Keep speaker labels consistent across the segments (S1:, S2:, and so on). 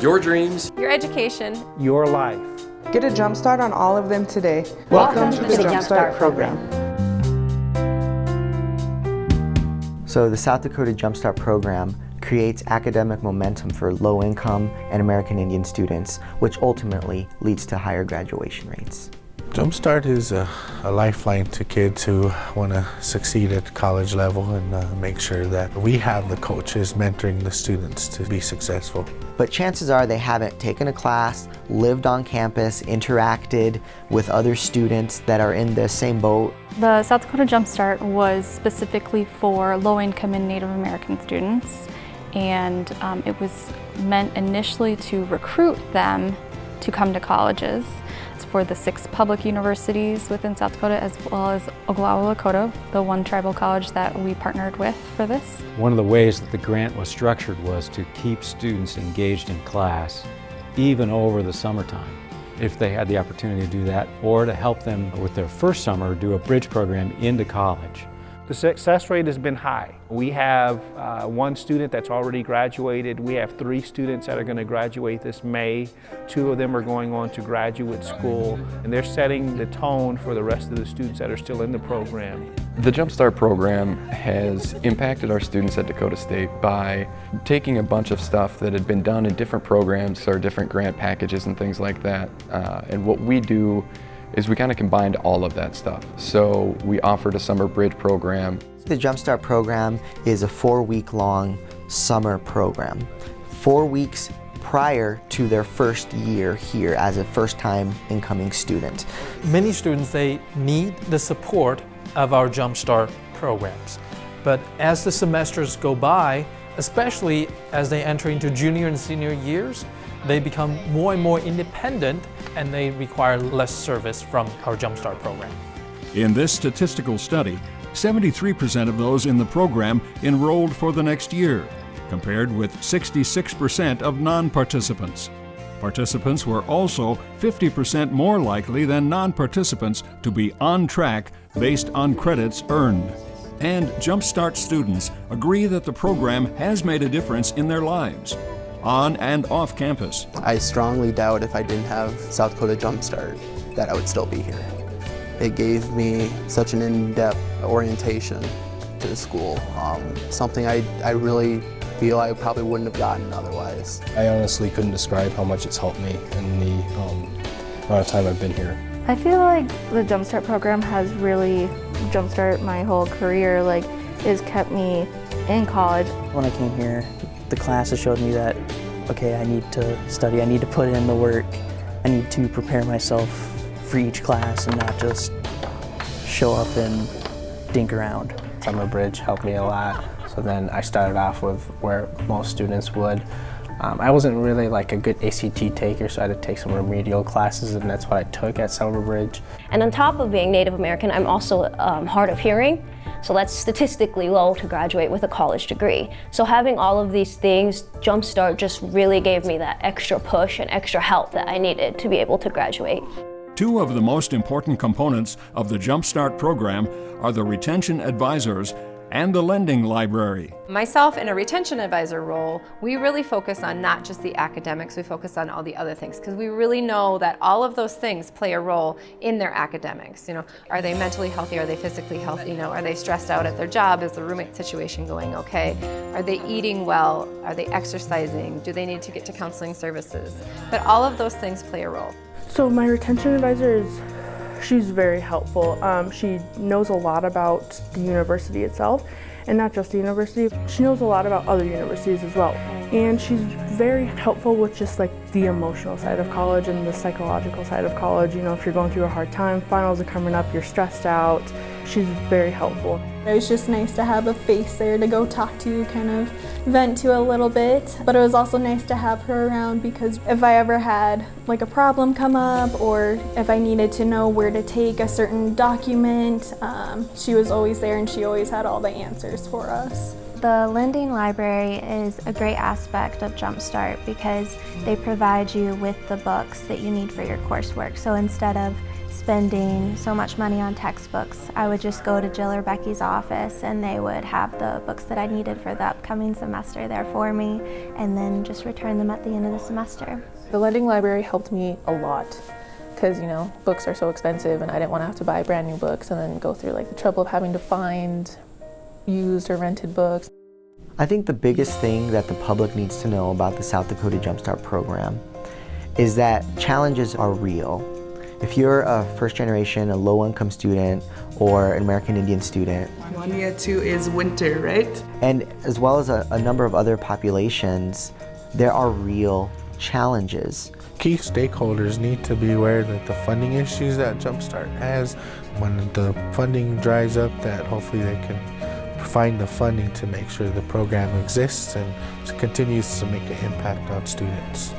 S1: Your dreams,
S2: your education,
S3: your life.
S4: Get a jumpstart on all of them today.
S5: Welcome to the JumpStart program.
S6: So the South Dakota JumpStart program creates academic momentum for low-income and American Indian students, which ultimately leads to higher graduation rates.
S3: JumpStart is a lifeline to kids who want to succeed at college level and make sure that we have the coaches mentoring the students to be successful.
S6: But chances are they haven't taken a class, lived on campus, interacted with other students that are in the same boat.
S7: The South Dakota JumpStart was specifically for low-income and Native American students, and it was meant initially to recruit them to come to colleges. It's for the 6 public universities within South Dakota, as well as Oglala Lakota, the one tribal college that we partnered with for this.
S8: One of the ways that the grant was structured was to keep students engaged in class, even over the summertime, if they had the opportunity to do that, or to help them with their first summer do a bridge program into college.
S3: The success rate has been high. We have 1 student that's already graduated. We have 3 students that are going to graduate this May. 2 of them are going on to graduate school, and they're setting the tone for the rest of the students that are still in the program.
S1: the JumpStart program has impacted our students at Dakota State by taking a bunch of stuff that had been done in different programs or different grant packages and things like that. And what we do is we kind of combined all of that stuff. So we offered a summer bridge program.
S6: The JumpStart program is a 4-week-long summer program. 4 weeks prior to their first year here as a first-time incoming student.
S5: Many students, they need the support of our JumpStart programs. But as the semesters go by, especially as they enter into junior and senior years, they become more and more independent and they require less service from our JumpStart program.
S9: In this statistical study, 73% of those in the program enrolled for the next year, compared with 66% of non-participants. Participants were also 50% more likely than non-participants to be on track based on credits earned. And JumpStart students agree that the program has made a difference in their lives, on and off campus.
S10: I strongly doubt if I didn't have South Dakota JumpStart that I would still be here. It gave me such an in-depth orientation to the school, something I really feel I probably wouldn't have gotten otherwise.
S11: I honestly couldn't describe how much it's helped me in the amount of time I've been here.
S12: I feel like the JumpStart program has really jumpstarted my whole career. Like, it's kept me in college.
S13: When I came here, the classes showed me that, okay, I need to study, I need to put in the work, I need to prepare myself for each class and not just show up and dink around.
S11: Summer Bridge helped me a lot. So then I started off with where most students would. I wasn't really like a good ACT taker, so I had to take some remedial classes, and that's what I took at Summer Bridge.
S14: And on top of being Native American, I'm also hard of hearing, so that's statistically low to graduate with a college degree. So having all of these things, JumpStart just really gave me that extra push and extra help that I needed to be able to graduate.
S9: Two of the most important components of the JumpStart program are the retention advisors and the lending library.
S2: Myself in a retention advisor role, we really focus on not just the academics, we focus on all the other things, because we really know that all of those things play a role in their academics. You know, are they mentally healthy? Are they physically healthy? You know, are they stressed out at their job? Is the roommate situation going okay? Are they eating well? Are they exercising? Do they need to get to counseling services? But all of those things play a role.
S4: So my retention advisor she's very helpful. She knows a lot about the university itself, and not just the university. She knows a lot about other universities as well. And she's very helpful with just like the emotional side of college and the psychological side of college. You know, if you're going through a hard time, finals are coming up, you're stressed out, she's very helpful.
S15: It was just nice to have a face there to go talk to, kind of vent to a little bit. But it was also nice to have her around because if I ever had like a problem come up or if I needed to know where to take a certain document, she was always there and she always had all the answers for us.
S12: The lending library is a great aspect of JumpStart because they provide you with the books that you need for your coursework. So instead of spending so much money on textbooks. I would just go to Jill or Becky's office and they would have the books that I needed for the upcoming semester there for me, and then just return them at the end of the semester.
S16: The lending library helped me a lot because, you know, books are so expensive and I didn't want to have to buy brand new books and then go through like the trouble of having to find used or rented books.
S6: I think the biggest thing that the public needs to know about the South Dakota JumpStart program is that challenges are real. If you're a first generation, a low-income student, or an American Indian student.
S17: 1 year 2 is winter, right?
S6: And as well as a number of other populations, there are real challenges.
S18: Key stakeholders need to be aware that the funding issues that JumpStart has, when the funding dries up, that hopefully they can find the funding to make sure the program exists and continues to make an impact on students.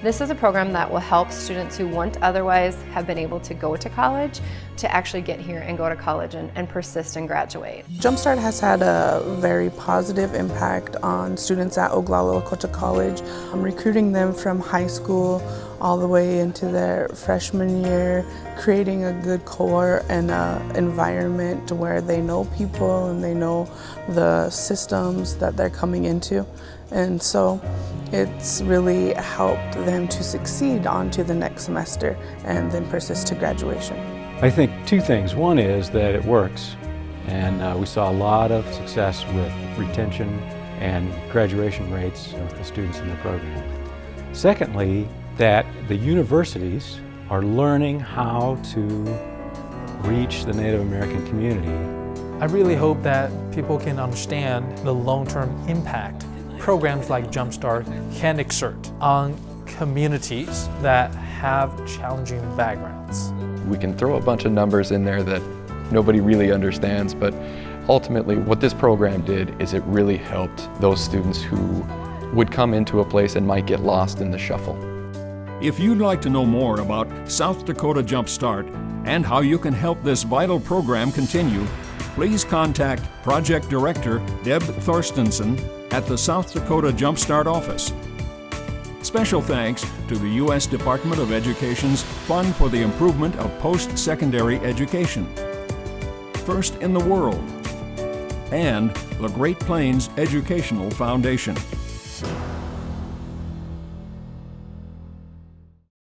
S2: This is a program that will help students who wouldn't otherwise have been able to go to college to actually get here and go to college and persist and graduate.
S17: JumpStart has had a very positive impact on students at Oglala Lakota College, recruiting them from high school all the way into their freshman year, creating a good core and environment where they know people and they know the systems that they're coming into. And so it's really helped them to succeed on to the next semester and then persist to graduation.
S8: I think two things. One is that it works, and we saw a lot of success with retention and graduation rates of the students in the program. Secondly, that the universities are learning how to reach the Native American community.
S5: I really hope that people can understand the long-term impact programs like JumpStart can exert on communities that have challenging backgrounds.
S1: We can throw a bunch of numbers in there that nobody really understands, but ultimately what this program did is it really helped those students who would come into a place and might get lost in the shuffle.
S9: If you'd like to know more about South Dakota JumpStart and how you can help this vital program continue, please contact Project Director Deb Thorstensen at the South Dakota JumpStart office. Special thanks to the U.S. Department of Education's Fund for the Improvement of Post-Secondary Education, First in the World, and the Great Plains Educational Foundation.